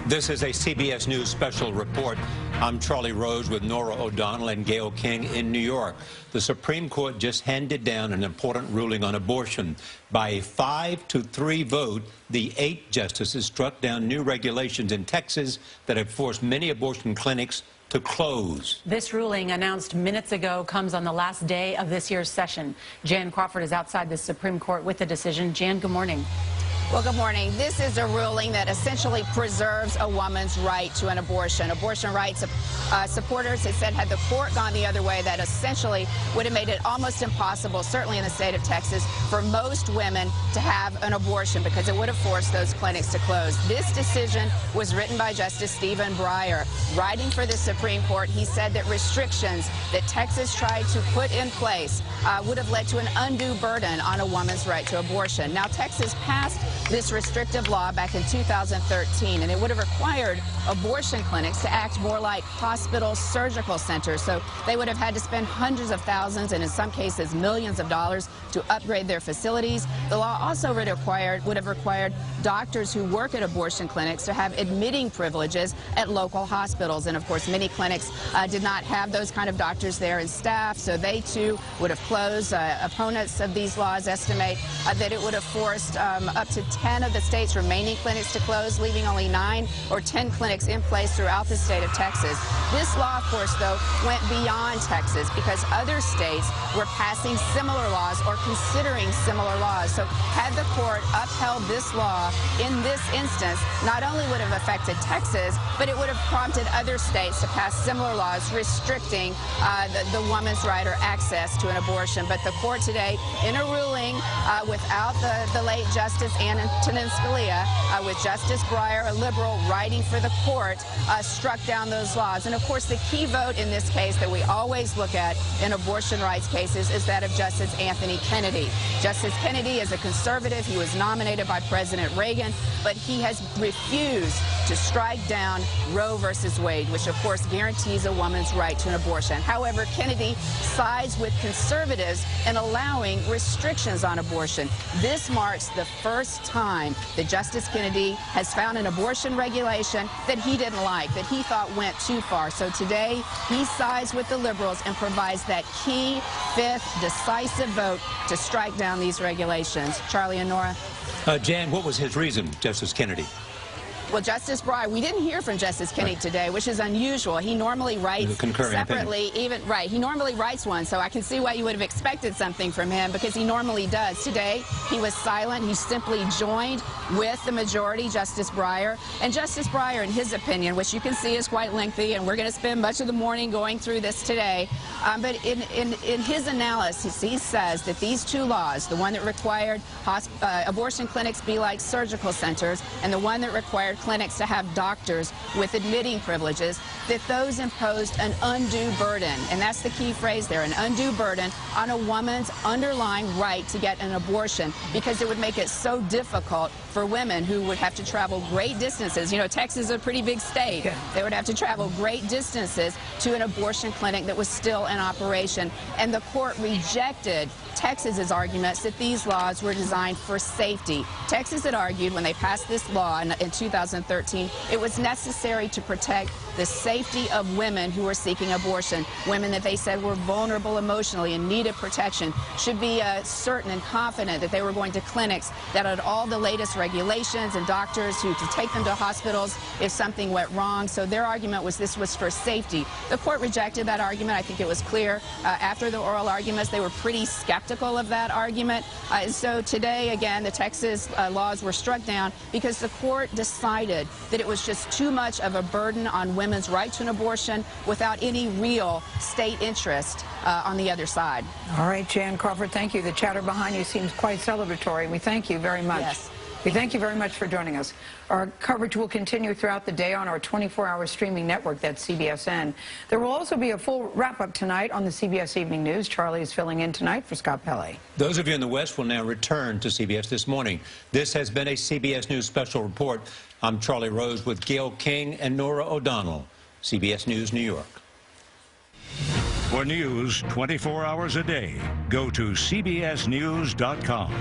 This is a CBS News Special Report. I'm Charlie Rose with Nora O'Donnell and Gayle King in New York. The Supreme Court just handed down an important ruling on abortion. By a 5-3 vote, the 8 justices struck down new regulations in Texas that have forced many abortion clinics to close. This ruling, announced minutes ago, comes on the last day of this year's session. Jan Crawford is outside the Supreme Court with the decision. Jan, good morning. Well, good morning. This is a ruling that essentially preserves a woman's right to an abortion. Abortion rights supporters have said had the court gone the other way, that essentially would have made it almost impossible, certainly in the state of Texas, for most women to have an abortion because it would have forced those clinics to close. This decision was written by Justice Stephen Breyer. Writing for the Supreme Court, he said that restrictions that Texas tried to put in place would have led to an undue burden on a woman's right to abortion. Now, Texas passed this restrictive law back in 2013, and it would have required abortion clinics to act more like hospital surgical centers. So they would have had to spend hundreds of thousands and in some cases millions of dollars to upgrade their facilities. The law also would have required doctors who work at abortion clinics to have admitting privileges at local hospitals. And of course, many clinics did not have those kind of doctors there and staff, so they too would have closed. Opponents of these laws estimate that it would have forced up to 10 of the state's remaining clinics to close, leaving only 9 or 10 clinics in place throughout the state of Texas. This law, of course, though, went beyond Texas because other states were passing similar laws or considering similar laws. So had the court upheld this law in this instance, not only would it have affected Texas, but it would have prompted other states to pass similar laws restricting the woman's right or access to an abortion. But the court today, in a ruling without the late Justice Antonin Scalia, with Justice Breyer, a liberal, writing for the court, struck down those laws. And of course, the key vote in this case that we always look at in abortion rights cases is that of Justice Anthony Kennedy. Justice Kennedy is a conservative. He was nominated by President Reagan, but he has refused to strike down Roe versus Wade, which of course guarantees a woman's right to an abortion. However, Kennedy sides with conservatives in allowing restrictions on abortion. This marks the first time that Justice Kennedy has found an abortion regulation that he didn't like, that he thought went too far. So today, he sides with the liberals and provides that key 5th decisive vote to strike down these regulations. Charlie and Nora. Jan, what was his reason, Justice Kennedy? Well, Justice Breyer, we didn't hear from Justice Kennedy today, which is unusual. He normally writes separately, he normally writes one, so I can see why you would have expected something from him because he normally does. Today, he was silent. He simply joined with the majority, Justice Breyer. And Justice Breyer, in his opinion, which you can see is quite lengthy, and we're going to spend much of the morning going through this today, but in his analysis, he says that these 2 laws, the one that required abortion clinics be like surgical centers and the one that required clinics to have doctors with admitting privileges, that those imposed an undue burden, and that's the key phrase there, an undue burden on a woman's underlying right to get an abortion, because it would make it so difficult for women who would have to travel great distances. You know, Texas is a pretty big state. Yeah. They would have to travel great distances to an abortion clinic that was still in operation. And the court rejected Texas's arguments that these laws were designed for safety. Texas had argued when they passed this law in 2013, it was necessary to protect the safety of women who were seeking abortion. Women that they said were vulnerable emotionally and needed protection should be certain and confident that they were going to clinics that had all the latest regulations and doctors who could take them to hospitals if something went wrong. So their argument was this was for safety. The court rejected that argument. I think it was clear after the oral arguments they were pretty skeptical of that argument. So today, again, the Texas laws were struck down because the court decided that it was just too much of a burden on women's right to an abortion without any real state interest on the other side. All right, Jan Crawford, thank you. The chatter behind you seems quite celebratory. We thank you very much. Yes. We thank you very much for joining us. Our coverage will continue throughout the day on our 24-hour streaming network, that's CBSN. There will also be a full wrap-up tonight on the CBS Evening News. Charlie is filling in tonight for Scott Pelley. Those of you in the West will now return to CBS this morning. This has been a CBS News Special Report. I'm Charlie Rose with Gayle King and Nora O'Donnell, CBS News, New York. For news 24 hours a day, go to CBSNews.com.